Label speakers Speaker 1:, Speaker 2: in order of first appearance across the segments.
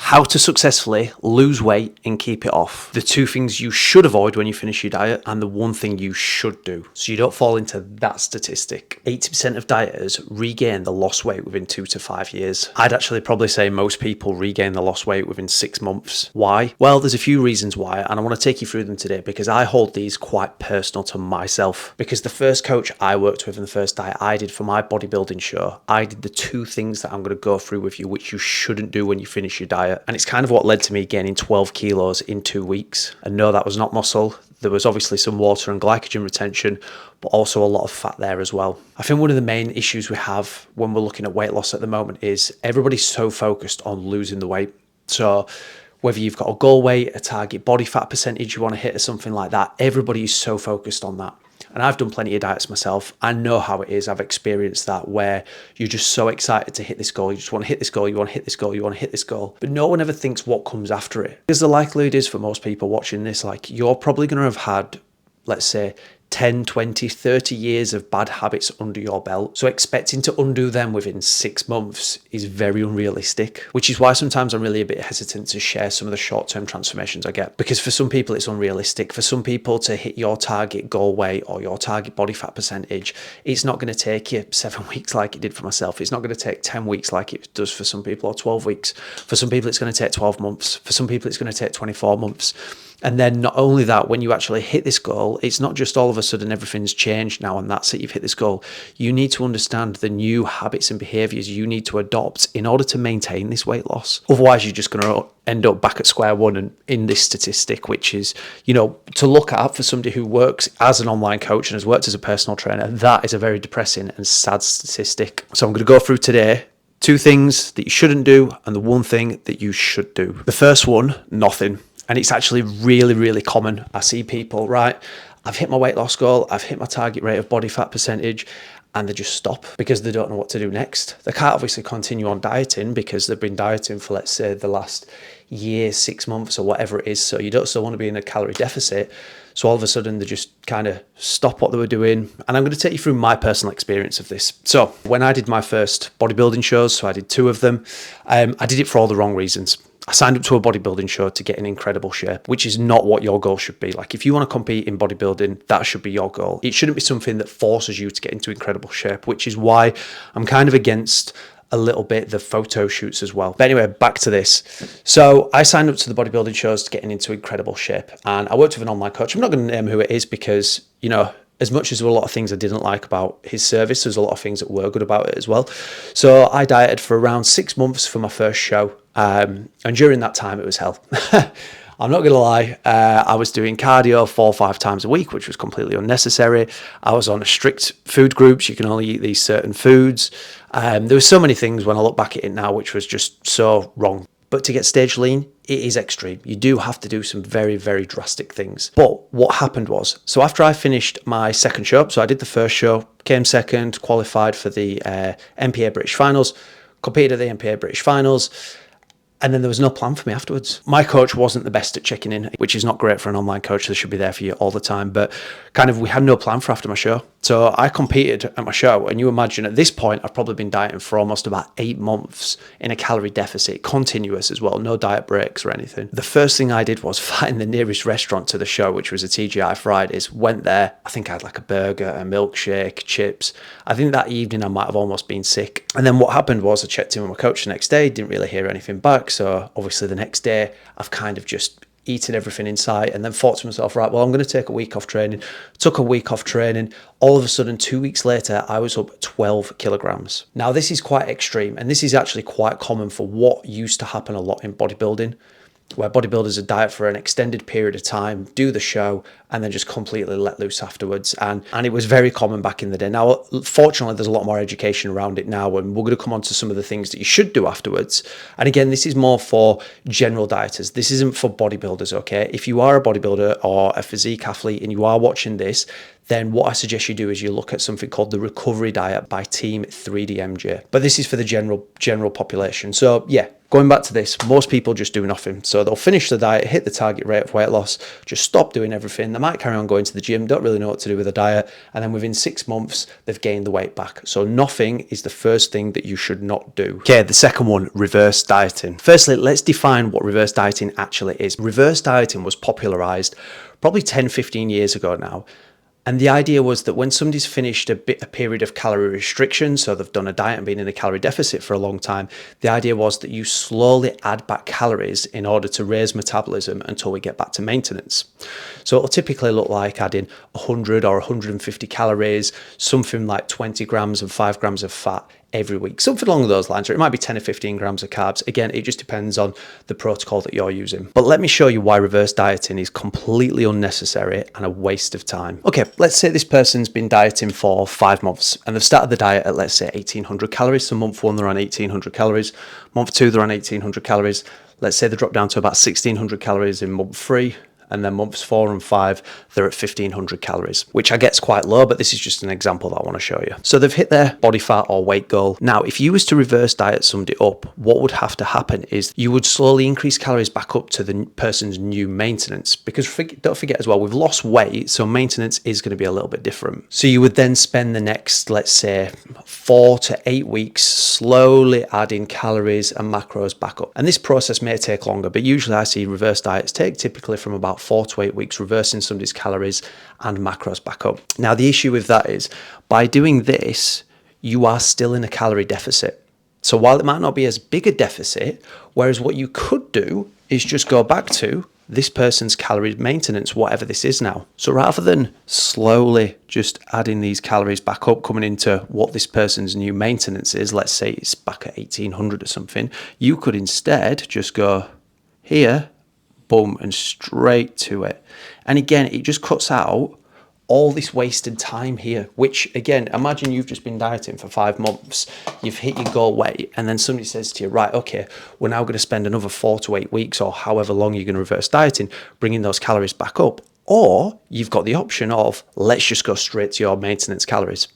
Speaker 1: How to successfully lose weight and keep it off. The two things you should avoid when you finish your diet and the one thing you should do so you don't fall into that statistic. 80% of dieters regain the lost weight within 2 to 5 years. I'd actually probably say most people regain the lost weight within 6 months. Why? Well, there's a few reasons why, and I want to take you through them today because I hold these quite personal to myself. Because the first coach I worked with and the first diet I did for my bodybuilding show, I did the two things that I'm going to go through with you which you shouldn't do when you finish your diet. And it's kind of what led to me gaining 12 kilos in 2 weeks. And no, that was not muscle. There was obviously some water and glycogen retention, but also a lot of fat there as well. I think one of the main issues we have when we're looking at weight loss at the moment is everybody's so focused on losing the weight. So whether you've got a goal weight, a target body fat percentage you want to hit or something like that, everybody is so focused on that. And I've done plenty of diets myself. I know how it is. I've experienced that where you're just so excited to hit this goal. You just want to hit this goal. You want to hit this goal. You want to hit this goal. But no one ever thinks what comes after it. Because the likelihood is for most people watching this, like you're probably going to have had, let's say, 10, 20, 30 years of bad habits under your belt. So expecting to undo them within 6 months is very unrealistic, which is why sometimes I'm really a bit hesitant to share some of the short-term transformations I get. Because for some people, it's unrealistic. For some people to hit your target goal weight or your target body fat percentage, it's not going to take you 7 weeks like it did for myself. It's not going to take 10 weeks like it does for some people, or 12 weeks. For some people, it's going to take 12 months. For some people, it's going to take 24 months. And then not only that, when you actually hit this goal, it's not just all of a sudden everything's changed now and that's it, you've hit this goal. You need to understand the new habits and behaviors you need to adopt in order to maintain this weight loss. Otherwise, you're just going to end up back at square one and in this statistic, which is, to look at for somebody who works as an online coach and has worked as a personal trainer. That is a very depressing and sad statistic. So I'm going to go through today 2 things that you shouldn't do and the one thing that you should do. The first one, nothing. And it's actually really, really common. I see people, right, I've hit my weight loss goal, I've hit my target rate of body fat percentage, and they just stop because they don't know what to do next. They can't obviously continue on dieting because they've been dieting for, let's say, the last year, 6 months or whatever it is. So you don't still want to be in a calorie deficit. So all of a sudden they just kind of stop what they were doing. And I'm going to take you through my personal experience of this. So when I did my first bodybuilding shows, so I did 2 of them, I did it for all the wrong reasons. I signed up to a bodybuilding show to get in incredible shape, which is not what your goal should be. Like if you want to compete in bodybuilding, that should be your goal. It shouldn't be something that forces you to get into incredible shape, which is why I'm kind of against a little bit the photo shoots as well. But anyway, back to this. So I signed up to the bodybuilding shows to get into incredible shape. And I worked with an online coach. I'm not going to name who it is because, as much as there were a lot of things I didn't like about his service, there's a lot of things that were good about it as well. So I dieted for around 6 months for my first show. And during that time, it was hell. I'm not going to lie. I was doing cardio 4 or 5 times a week, which was completely unnecessary. I was on a strict food groups. You can only eat these certain foods. There were so many things when I look back at it now, which was just so wrong. But to get stage lean, it is extreme. You do have to do some very, very drastic things. But what happened was, so after I finished my second show, so I did the first show, came second, qualified for the MPA British Finals, competed at the MPA British Finals, and then there was no plan for me afterwards. My coach wasn't the best at checking in, which is not great for an online coach. They should be there for you all the time. But we had no plan for after my show. So I competed at my show. And you imagine at this point, I've probably been dieting for almost about 8 months in a calorie deficit, continuous as well, no diet breaks or anything. The first thing I did was find the nearest restaurant to the show, which was a TGI Fridays. Went there. I think I had like a burger, a milkshake, chips. I think that evening I might have almost been sick. And then what happened was I checked in with my coach the next day, didn't really hear anything back. So obviously the next day I've kind of just eaten everything in sight and then thought to myself, right, well, I'm going to take a week off training. Took a week off training. All of a sudden, 2 weeks later, I was up 12 kilograms. Now, this is quite extreme and this is actually quite common for what used to happen a lot in bodybuilding, where bodybuilders would diet for an extended period of time, do the show, and then just completely let loose afterwards. And it was very common back in the day. Now, fortunately, there's a lot more education around it now, and we're going to come on to some of the things that you should do afterwards. And again, this is more for general dieters. This isn't for bodybuilders, okay? If you are a bodybuilder or a physique athlete and you are watching this, then what I suggest you do is you look at something called the recovery diet by Team 3DMJ. But this is for the general population. So yeah, going back to this, most people just do nothing. So they'll finish the diet, hit the target rate of weight loss, just stop doing everything. They might carry on going to the gym, don't really know what to do with a diet, and then within 6 months, they've gained the weight back. So nothing is the first thing that you should not do. Okay, the second one, reverse dieting. Firstly, let's define what reverse dieting actually is. Reverse dieting was popularized probably 10, 15 years ago now. And the idea was that when somebody's finished a period of calorie restriction, so they've done a diet and been in a calorie deficit for a long time, the idea was that you slowly add back calories in order to raise metabolism until we get back to maintenance. So it'll typically look like adding 100 or 150 calories, something like 20 grams and 5 grams of fat every week, something along those lines, or it might be 10 or 15 grams of carbs. Again, it just depends on the protocol that you're using. But let me show you why reverse dieting is completely unnecessary and a waste of time. Okay, let's say this person's been dieting for 5 months and they've started the diet at, let's say, 1800 calories. So month 1, they're on 1800 calories. Month 2, they're on 1800 calories. Let's say they drop down to about 1600 calories in month 3. And then months 4 and 5, they're at 1500 calories, which I guess quite low, but this is just an example that I want to show you. So they've hit their body fat or weight goal. Now, if you was to reverse diet somebody up, what would have to happen is you would slowly increase calories back up to the person's new maintenance, because don't forget as well, we've lost weight, so maintenance is going to be a little bit different. So you would then spend the next, let's say, 4 to 8 weeks slowly adding calories and macros back up. And this process may take longer, but usually I see reverse diets take typically from about 4 to 8 weeks, reversing somebody's calories and macros back up. Now, the issue with that is by doing this, you are still in a calorie deficit. So while it might not be as big a deficit, whereas what you could do is just go back to this person's calorie maintenance, whatever this is now. So rather than slowly just adding these calories back up, coming into what this person's new maintenance is, let's say it's back at 1800 or something, you could instead just go here, boom, and straight to it. And again, it just cuts out all this wasted time here, which again, imagine you've just been dieting for 5 months, you've hit your goal weight, and then somebody says to you, right, okay, we're now going to spend another 4 to 8 weeks or however long you're going to reverse dieting, bringing those calories back up. Or you've got the option of, let's just go straight to your maintenance calories.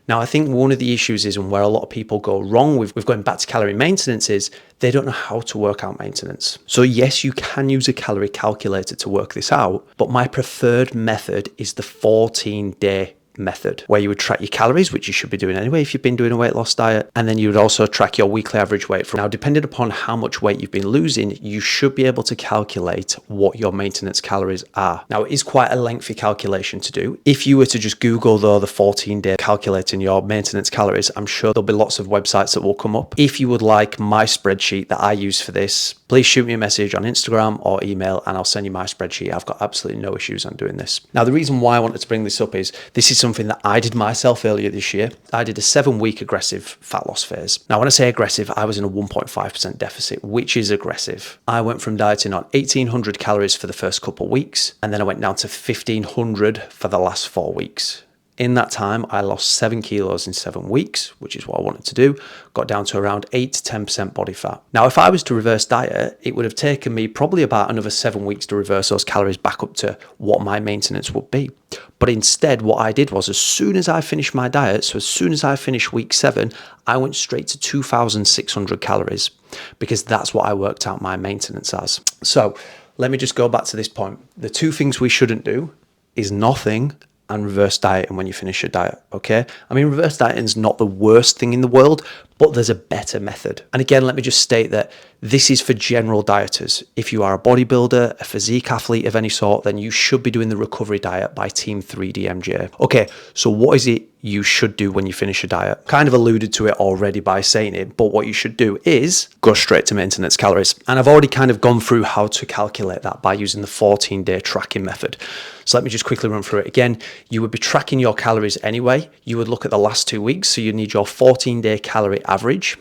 Speaker 1: Now, I think one of the issues is, and where a lot of people go wrong with going back to calorie maintenance, is they don't know how to work out maintenance. So yes, you can use a calorie calculator to work this out, but my preferred method is the 14-day method, where you would track your calories, which you should be doing anyway if you've been doing a weight loss diet, and then you would also track your weekly average weight. Now, depending upon how much weight you've been losing, you should be able to calculate what your maintenance calories are. Now, it is quite a lengthy calculation to do. If you were to just Google though the 14-day calculating your maintenance calories, I'm sure there'll be lots of websites that will come up. If you would like my spreadsheet that I use for this, please shoot me a message on Instagram or email and I'll send you my spreadsheet. I've got absolutely no issues on doing this. Now, the reason why I wanted to bring this up is this is something that I did myself earlier this year. I did a 7-week aggressive fat loss phase. Now, when I say aggressive, I was in a 1.5% deficit, which is aggressive. I went from dieting on 1800 calories for the first couple of weeks, and then I went down to 1500 for the last 4 weeks. In that time, I lost 7 kilos in 7 weeks, which is what I wanted to do. Got down to around 8 to 10% body fat. Now, if I was to reverse diet, it would have taken me probably about another 7 weeks to reverse those calories back up to what my maintenance would be. But instead, what I did was, as soon as I finished my diet, so as soon as I finished week 7, I went straight to 2,600 calories because that's what I worked out my maintenance as. So let me just go back to this point. The 2 things we shouldn't do is nothing and reverse dieting when you finish your diet, okay? I mean, reverse dieting is not the worst thing in the world, but there's a better method. And again, let me just state that this is for general dieters. If you are a bodybuilder, a physique athlete of any sort, then you should be doing the recovery diet by Team 3DMJ. Okay, so what is it you should do when you finish a diet? Kind of alluded to it already by saying it, but what you should do is go straight to maintenance calories. And I've already kind of gone through how to calculate that by using the 14-day tracking method. So let me just quickly run through it again. You would be tracking your calories anyway. You would look at the last 2 weeks. So you need your 14-day calorie average.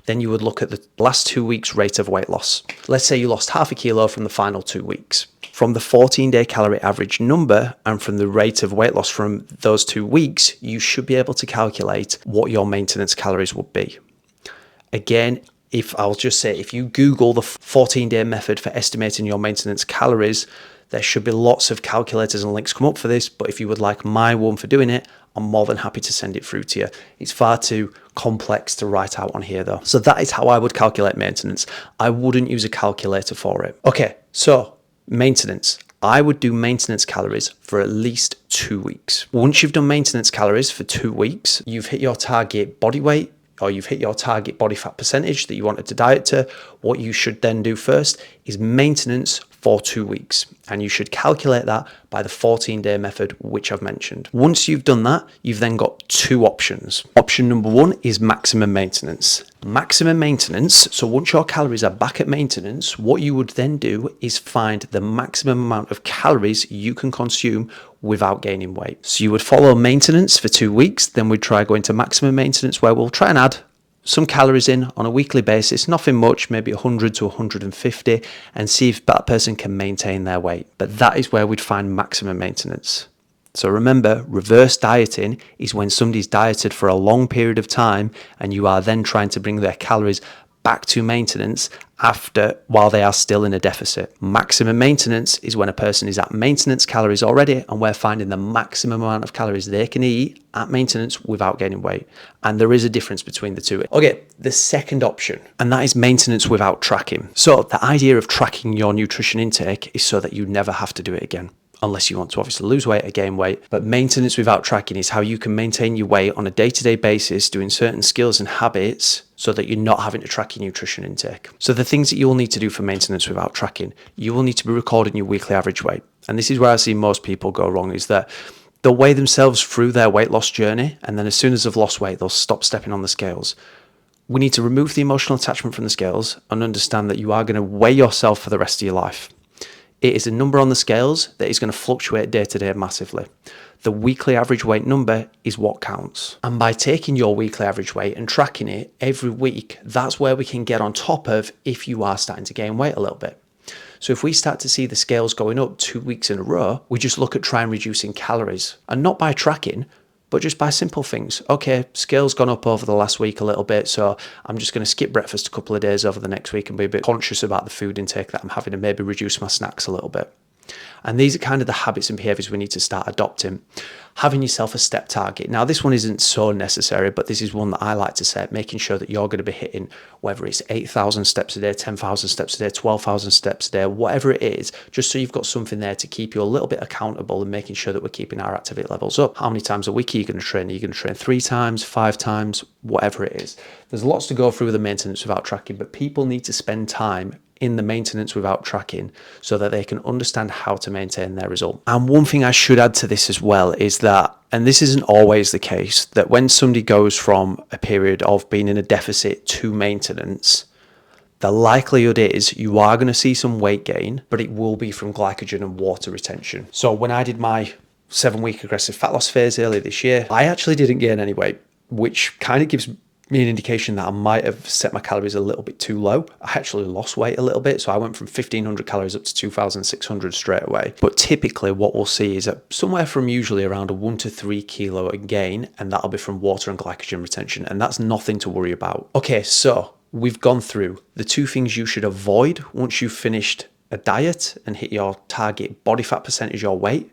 Speaker 1: Then you would look at the last 2 weeks rate of weight loss. Let's say you lost half a kilo from the final 2 weeks. From the 14-day calorie average number and from the rate of weight loss from those 2 weeks, you should be able to calculate what your maintenance calories would be. Again, if you Google the 14-day method for estimating your maintenance calories, there should be lots of calculators and links come up for this, but if you would like my one for doing it, I'm more than happy to send it through to you. It's far too complex to write out on here though. So that is how I would calculate maintenance. I wouldn't use a calculator for it. Okay, so maintenance. I would do maintenance calories for at least 2 weeks. Once you've done maintenance calories for 2 weeks, you've hit your target body weight, or you've hit your target body fat percentage that you wanted to diet to. What you should then do first is maintenance for 2 weeks. And you should calculate that by the 14-day method, which I've mentioned. Once you've done that, you've then got 2 options. Option number 1 is maximum maintenance. Maximum maintenance, so once your calories are back at maintenance, what you would then do is find the maximum amount of calories you can consume without gaining weight. So you would follow maintenance for 2 weeks, then we'd try going to maximum maintenance, where we'll try and add some calories in on a weekly basis, nothing much, maybe 100 to 150, and see if that person can maintain their weight. But that is where we'd find maximum maintenance. So remember, reverse dieting is when somebody's dieted for a long period of time and you are then trying to bring their calories back to maintenance while they are still in a deficit. Maximum maintenance is when a person is at maintenance calories already and we're finding the maximum amount of calories they can eat at maintenance without gaining weight. And there is a difference between the two. Okay, the second option, and that is maintenance without tracking. So the idea of tracking your nutrition intake is so that you never have to do it again, unless you want to obviously lose weight or gain weight. But maintenance without tracking is how you can maintain your weight on a day-to-day basis, doing certain skills and habits so that you're not having to track your nutrition intake. So the things that you will need to do for maintenance without tracking, you will need to be recording your weekly average weight. And this is where I see most people go wrong, is that they'll weigh themselves through their weight loss journey, and then as soon as they've lost weight, they'll stop stepping on the scales. We need to remove the emotional attachment from the scales and understand that you are going to weigh yourself for the rest of your life. It is a number on the scales that is going to fluctuate day to day massively. The weekly average weight number is what counts. And by taking your weekly average weight and tracking it every week, that's where we can get on top of if you are starting to gain weight a little bit. So if we start to see the scales going up 2 weeks in a row, we just look at trying reducing calories, and not by tracking, but just by simple things. Okay, scale's gone up over the last week a little bit, so I'm just going to skip breakfast a couple of days over the next week and be a bit conscious about the food intake that I'm having and maybe reduce my snacks a little bit. And these are kind of the habits and behaviors we need to start adopting. Having yourself a step target. Now, this one isn't so necessary, but this is one that I like to set, making sure that you're going to be hitting, whether it's 8,000 steps a day, 10,000 steps a day, 12,000 steps a day, whatever it is, just so you've got something there to keep you a little bit accountable and making sure that we're keeping our activity levels up. How many times a week are you going to train? Are you going to train 3 times, 5 times, whatever it is? There's lots to go through with the maintenance without tracking, but people need to spend time in the maintenance without tracking so that they can understand how to maintain their result. And one thing I should add to this as well is that, and this isn't always the case, that when somebody goes from a period of being in a deficit to maintenance, the likelihood is you are going to see some weight gain, but it will be from glycogen and water retention. So when I did my 7-week aggressive fat loss phase earlier this year, I actually didn't gain any weight, which kind of gives me an indication that I might have set my calories a little bit too low. I actually lost weight a little bit, so I went from 1,500 calories up to 2,600 straight away. But typically what we'll see is that somewhere from usually around a 1 to 3 kilo gain, and that'll be from water and glycogen retention, and that's nothing to worry about. Okay, so we've gone through the 2 things you should avoid once you've finished a diet and hit your target body fat percentage or weight,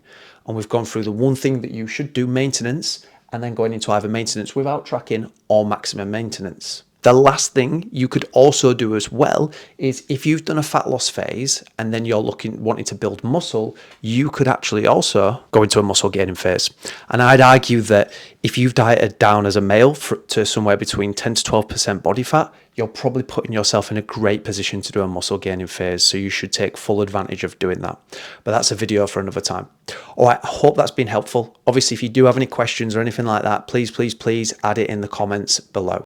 Speaker 1: and we've gone through the 1 thing that you should do, maintenance, and then going into either maintenance without tracking or maximum maintenance. The last thing you could also do as well is if you've done a fat loss phase and then you're wanting to build muscle, you could actually also go into a muscle gaining phase. And I'd argue that if you've dieted down as a male to somewhere between 10 to 12% body fat, you're probably putting yourself in a great position to do a muscle gaining phase. So you should take full advantage of doing that. But that's a video for another time. All right, I hope that's been helpful. Obviously, if you do have any questions or anything like that, please add it in the comments below.